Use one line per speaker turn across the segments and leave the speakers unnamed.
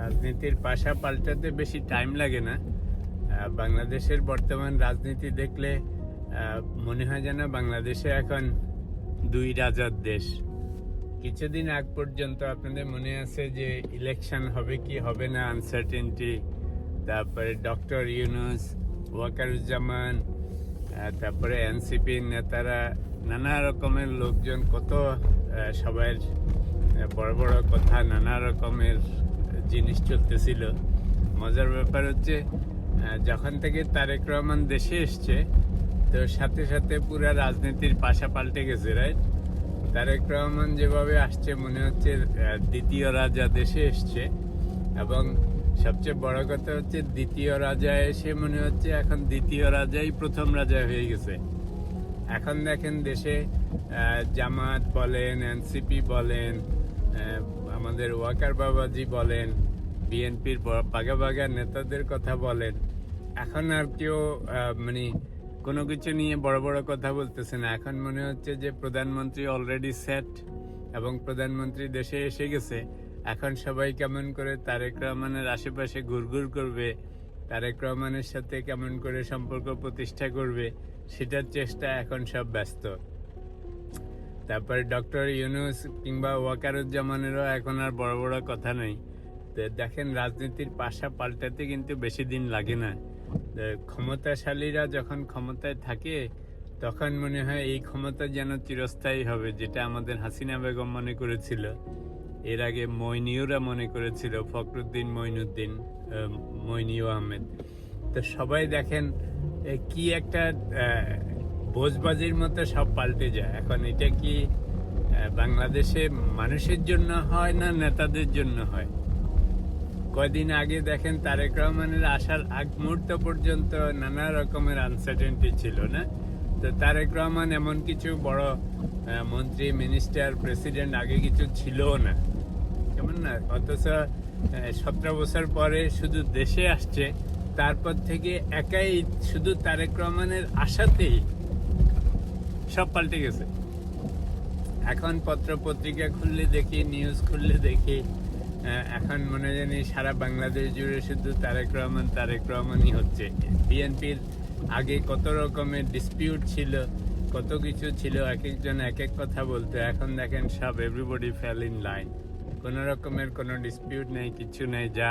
রাজনীতির পাশা পাল্টাতে বেশি টাইম লাগে না। বাংলাদেশের বর্তমান রাজনীতি দেখলে মনে হয় যেন বাংলাদেশে এখন দুই রাজার দেশ। কিছুদিন আগ পর্যন্ত আপনাদের মনে আছে যে ইলেকশন হবে কি হবে না, আনসার্টেনটি। তারপরে ডক্টর ইউনূস, ওয়াকারুজ্জামান, তারপরে এনসিপির নেতারা, নানা রকমের লোকজন, কত সবাই বড় বড় কথা, নানা রকমের জিনিস চলতেছিল। মজার ব্যাপার হচ্ছে যখন থেকে তারেক রহমান দেশে এসছে, তো সাথে সাথে পুরা রাজনীতির পাশা পাল্টে গেছে, রাইট? তারেক রহমান যেভাবে আসছে মনে হচ্ছে দ্বিতীয় রাজা দেশে এসছে, এবং সবচেয়ে বড় কথা হচ্ছে দ্বিতীয় রাজা এসে মনে হচ্ছে এখন দ্বিতীয় রাজাই প্রথম রাজা হয়ে গেছে। এখন দেখেন দেশে জামাত বলেন, এনসিপি বলেন, আমাদের ওয়াকার বাবাজি বলেন, বিএনপির বাগা বাগা নেতাদের কথা বলেন, এখন আর কেউ মানে কোনো কিছু নিয়ে বড় বড় কথা বলতেছে না। এখন মনে হচ্ছে যে প্রধানমন্ত্রী অলরেডি সেট এবং প্রধানমন্ত্রী দেশে এসে গেছে। এখন সবাই কেমন করে তারেক রহমানের আশেপাশে ঘুরঘুর করবে, তারেক রহমানের সাথে কেমন করে সম্পর্ক প্রতিষ্ঠা করবে, সেটার চেষ্টা এখন সব ব্যস্ত। তারপরে ডক্টর ইউনূস কিংবা ওয়াকারুজ্জামানেরও এখন আর বড় বড় কথা নেই। তো দেখেন রাজনীতির পাশা পাল্টাতে কিন্তু বেশি দিন লাগে না। ক্ষমতাশালীরা যখন ক্ষমতায় থাকে তখন মনে হয় এই ক্ষমতা যেন চিরস্থায়ী হবে, যেটা আমাদের হাসিনা বেগম মনে করেছিল, এর আগে মইনিউরা মনে করেছিল, ফখরুদ্দিন মইনিউ আহমেদ। তো সবাই দেখেন কি একটা বোঝবাজির মতো সব পাল্টে যায়। এখন এটা কি বাংলাদেশে মানুষের জন্য হয় না নেতাদের জন্য হয়? কয়দিন আগে দেখেন তারেক রহমানের আসার আগ মুহূর্ত পর্যন্ত নানা রকমের আনসার্টেনটি ছিল না? তো তারেক রহমান এমন কিছু বড় মন্ত্রী, মিনিস্টার, প্রেসিডেন্ট আগে কিছু ছিল না, কেমন না? অথচ 17 বছর পরে শুধু দেশে আসছে, তারপর থেকে একাই শুধু তারেক রহমানের আশাতেই সব পাল্টে গেছে। এখন পত্র পত্রিকা খুললে দেখি, নিউজ খুললে দেখি, এখন মনে জানি সারা বাংলাদেশ জুড়ে শুধু তারেক রহমানই হচ্ছে। বিএনপির আগে কত রকমের ডিসপিউট ছিল, কত কিছু ছিল, এক একজন এক এক কথা বলতো। এখন দেখেন সব এভরিবডি ফেল ইন লাইন, কোনো রকমের কোনো ডিসপিউট নেই, কিছু নেই, যা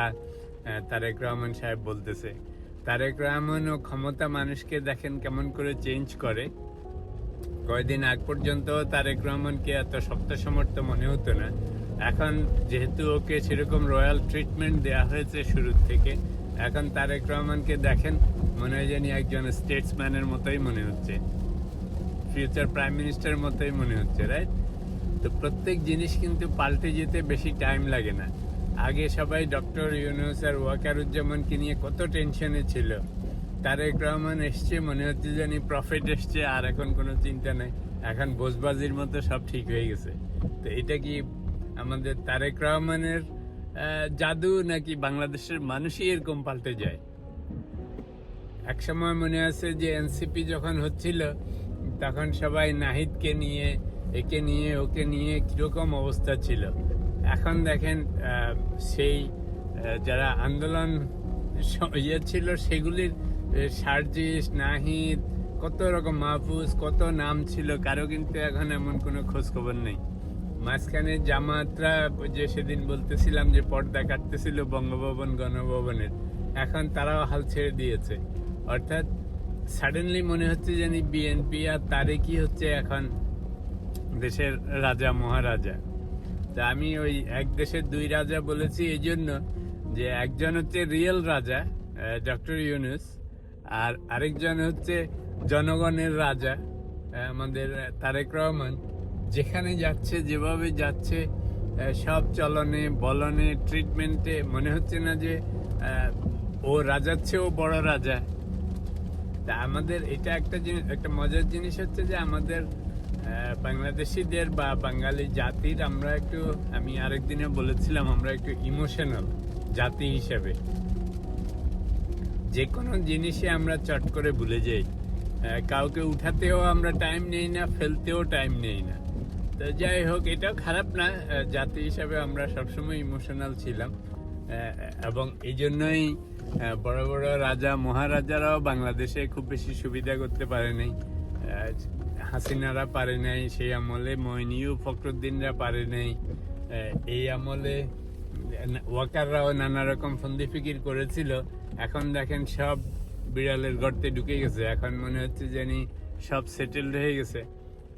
তারেক রহমান সাহেব বলতেছে। তারেক রহমান ও ক্ষমতা মানুষকে দেখেন কেমন করে চেঞ্জ করে। কয়েকদিন আগ পর্যন্ত তারেক রহমানকে এত শক্ত সমর্থ মনে হতো না। এখন যেহেতু ওকে সেরকম রয়্যাল ট্রিটমেন্ট দেওয়া হয়েছে শুরুর থেকে, এখন তারেক রহমানকে দেখেন মনে হয় জানি একজন স্টেটসম্যানের মতোই মনে হচ্ছে, ফিউচার প্রাইম মিনিস্টার মতোই মনে হচ্ছে, রাইট? তো প্রত্যেক জিনিস কিন্তু পাল্টে যেতে বেশি টাইম লাগে না। আগে সবাই ডক্টর ইউনূস আর ওয়াকারুজ্জামানকে নিয়ে কত টেনশনে ছিল। তারেক রহমান এসছে, মনে হচ্ছে জানি প্রফিট এসছে, আর এখন কোনো চিন্তা নেই, এখন বোঝবাজির মতো সব ঠিক হয়ে গেছে। তো এটা কি আমাদের তারেক রহমানের জাদু, নাকি বাংলাদেশের মানুষই এরকম পাল্টে যায়? একসময় মনে আছে যে এনসিপি যখন হচ্ছিল, তখন সবাই নাহিদকে নিয়ে, একে নিয়ে, ওকে নিয়ে কিরকম অবস্থা ছিল। এখন দেখেন সেই যারা আন্দোলন ছিল সেগুলির সার্জিস, নাহিদ, কত রকম, মাহফুজ, কত নাম ছিল, কারো কিন্তু এখন এমন কোনো খোঁজ খবর নেই। মাঝখানে জামাতরা যে সেদিন বলতেছিলাম যে পর্দা কাটতেছিল বঙ্গভবন, গণভবনের, এখন তারাও হাল ছেড়ে দিয়েছে। অর্থাৎ সাডেনলি মনে হচ্ছে জানি বিএনপি আর তারেকই হচ্ছে এখন দেশের রাজা মহারাজা। তা আমি ওই এক দেশের দুই রাজা বলেছি এই জন্য যে একজন হচ্ছে রিয়েল রাজা ডক্টর ইউনূস, আর আরেকজন হচ্ছে জনগণের রাজা আমাদের তারেক রহমান। যেখানে যাচ্ছে, যেভাবে যাচ্ছে, সব চলনে বলনে ট্রিটমেন্টে মনে হচ্ছে না যে ও রাজার চেয়েও বড় রাজা। তা আমাদের এটা একটা মজার জিনিস হচ্ছে যে আমাদের বাংলাদেশিদের বা বাঙালি জাতির আমরা একটু, আমি আরেকদিনে বলেছিলাম, আমরা একটু ইমোশনাল জাতি হিসেবে। যে কোনো জিনিসে আমরা চট করে ভুলে যাই, কাউকে উঠাতেও আমরা টাইম নেই না, ফেলতেও টাইম নেই না। তো যাই হোক, এটাও খারাপ না, জাতি হিসাবে আমরা সবসময় ইমোশনাল ছিলাম। এবং এই জন্যই বড় বড় রাজা মহারাজারাও বাংলাদেশে খুব বেশি সুবিধা করতে পারে নাই। হাসিনারা পারে নাই সেই আমলে, মইনিউ ফখরুদ্দিনরা পারে নাই এই আমলে, ওয়াকাররাও নানা রকম ফন্দি ফিকির করেছিল। এখন দেখেন সব বিড়ালের গর্তে ঢুকে গেছে। এখন মনে হচ্ছে জানি সব সেটেলড হয়ে গেছে।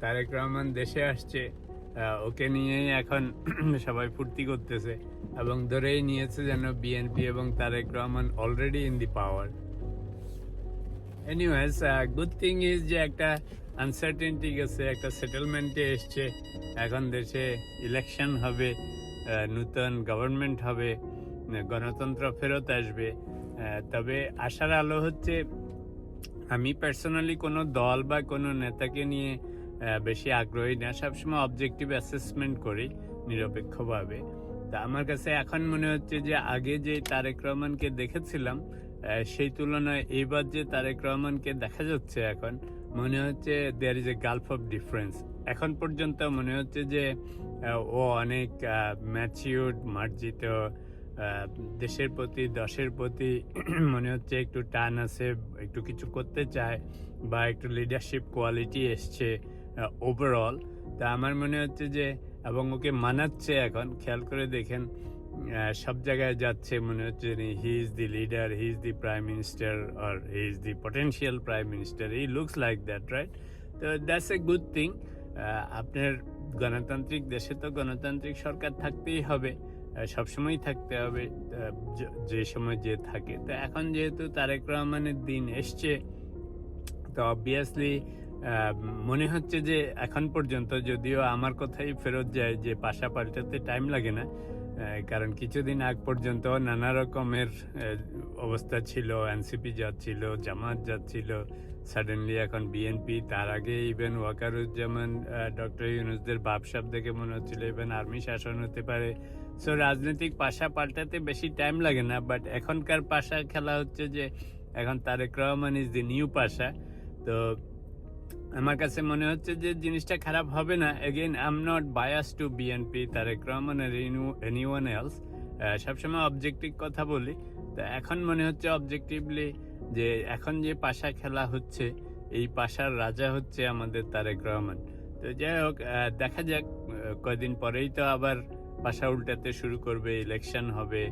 তারেক রহমান দেশে আসছে, ওকে নিয়েই এখন সবাই ফুর্তি করতেছে এবং ধরেই নিয়েছে যেন বিএনপি এবং Tarique Rahman already in the power. Anyways, good thing is যে একটা আনসার্টেনটি গেছে, একটা সেটেলমেন্টে এসছে। এখন দেশে ইলেকশন হবে, নূতন গভর্নমেন্ট হবে, গণতন্ত্র ফেরত আসবে। তবে আশার আলো হচ্ছে, আমি পার্সোনালি কোনো দল বা কোনো নেতাকে নিয়ে বেশি আগ্রহী না, সবসময় অবজেক্টিভ অ্যাসেসমেন্ট করি নিরপেক্ষভাবে। তা আমার কাছে এখন মনে হচ্ছে যে আগে যে তারেক রহমানকে দেখেছিলাম সেই তুলনায় এইবার যে তারেক রহমানকে দেখা যাচ্ছে এখন মনে হচ্ছে there is a gulf of difference. এখন পর্যন্ত মনে হচ্ছে যে ও অনেক ম্যাচিউরড, মার্জিত, দেশের প্রতি দশের প্রতি মনে হচ্ছে একটু টান আছে, একটু কিছু করতে চায় বা একটু লিডারশিপ কোয়ালিটি এসছে ওভারঅল। তা আমার মনে হচ্ছে যে, এবং ওকে মানাচ্ছে এখন, খেয়াল করে দেখেন সব জায়গায় যাচ্ছে মনে হচ্ছে he is the leader, he is the prime minister or he is the potential prime minister, he looks like that, right? তো দ্যাটস এ গুড থিং। আপনার গণতান্ত্রিক দেশে তো গণতান্ত্রিক সরকার থাকতেই হবে, সবসময় থাকতে হবে, যে সময় যে থাকে। তো এখন যেহেতু তারেক রহমানের দিন এসছে, তো অবভিয়াসলি মনে হচ্ছে যে এখন পর্যন্ত, যদিও আমার কথাই ফেরত যায় যে পাশা পাল্টাতে টাইম লাগে না, কারণ কিছুদিন আগ পর্যন্ত নানা রকমের অবস্থা ছিল, এনসিপি যাচ্ছিল, জামাত যাচ্ছিল, সাডেনলি এখন বিএনপি, তার আগে ইভেন ওয়াকারুজ্জামান, ডক্টর ইউনূসদের ভাবসাব দেখে মনে হচ্ছিল ইভেন আর্মি শাসন হতে পারে। সো রাজনৈতিক পাশা পাল্টাতে বেশি টাইম লাগে না, বাট এখনকার পাশা খেলা হচ্ছে যে এখন Tarique Rahman is the new পাশা। তো আমার কাছে মনে হচ্ছে যে জিনিসটা খারাপ হবে না। Again, I am not bias to BNP, Tarique Rahman আর এনিওয়ান এলস, সবসময় অবজেক্টিভ কথা বলি। তো এখন মনে হচ্ছে অবজেক্টিভলি যে এখন যে পাশা খেলা হচ্ছে, এই পাশার রাজা হচ্ছে আমাদের তারেক রহমান। তো যাই হোক, দেখা যাক, কয়দিন পরেই তো আবার পাশা উল্টাতে শুরু করবে, ইলেকশন হবে,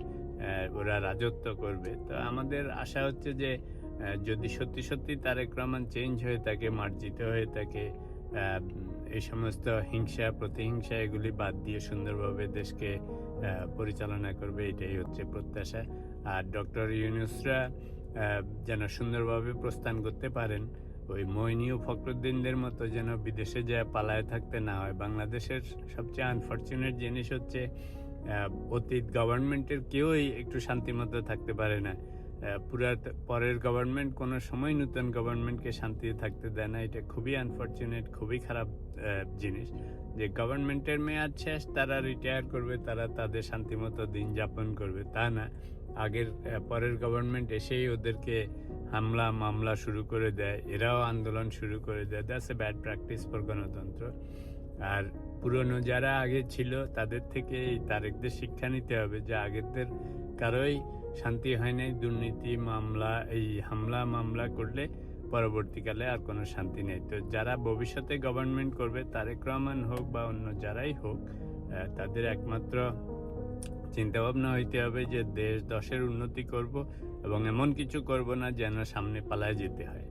ওরা রাজত্ব করবে। তো আমাদের আশা হচ্ছে যে যদি সত্যি সত্যি তারেক রহমান চেঞ্জ হয়ে থাকে, মার্জিত হয়ে থাকে, এই সমস্ত হিংসা প্রতিহিংসা এগুলি বাদ দিয়ে সুন্দরভাবে দেশকে পরিচালনা করবে, এটাই হচ্ছে প্রত্যাশা। আর ডক্টর ইউনূসরা যেন সুন্দরভাবে প্রস্থান করতে পারেন, ওই মইনিউ ফখরুদ্দিনদের মতো যেন বিদেশে যা পালায় থাকতে না হয়। বাংলাদেশের সবচেয়ে আনফর্চুনেট জিনিস হচ্ছে অতীত গভর্নমেন্টের কেউই একটু শান্তিমতো থাকতে পারে না। পরের গভর্নমেন্ট কোনো সময় নতুন গভর্নমেন্টকে শান্তিতে থাকতে দেয় না। এটা খুবই আনফর্চুনেট, খুবই খারাপ জিনিস যে গভর্নমেন্টের মেয়াদ শেষ, তারা রিটায়ার করবে, তারা তাদের শান্তিমতো দিন যাপন করবে, তা না। পরের গভর্নমেন্ট এসেই ওদেরকে হামলা মামলা শুরু করে দেয়, এরাও আন্দোলন শুরু করে দেয়। That's a bad practice for গণতন্ত্র। আর পুরনো যারা আগে ছিল তাদের থেকে এই তারেকদের শিক্ষা নিতে হবে যে আগেরদের কারোই শান্তি হয় নাই, দুর্নীতি মামলা, এই হামলা মামলা করলে পরবর্তীকালে আর কোনো শান্তি নেই। তো যারা ভবিষ্যতে গভর্নমেন্ট করবে, তারেক রহমান হোক বা অন্য যারাই হোক, তাদের একমাত্র চিন্তাভাবনা হইতে হবে যে দেশ দশের উন্নতি করব এবং এমন কিছু করব না যেন সামনে পালায় যেতে হয়।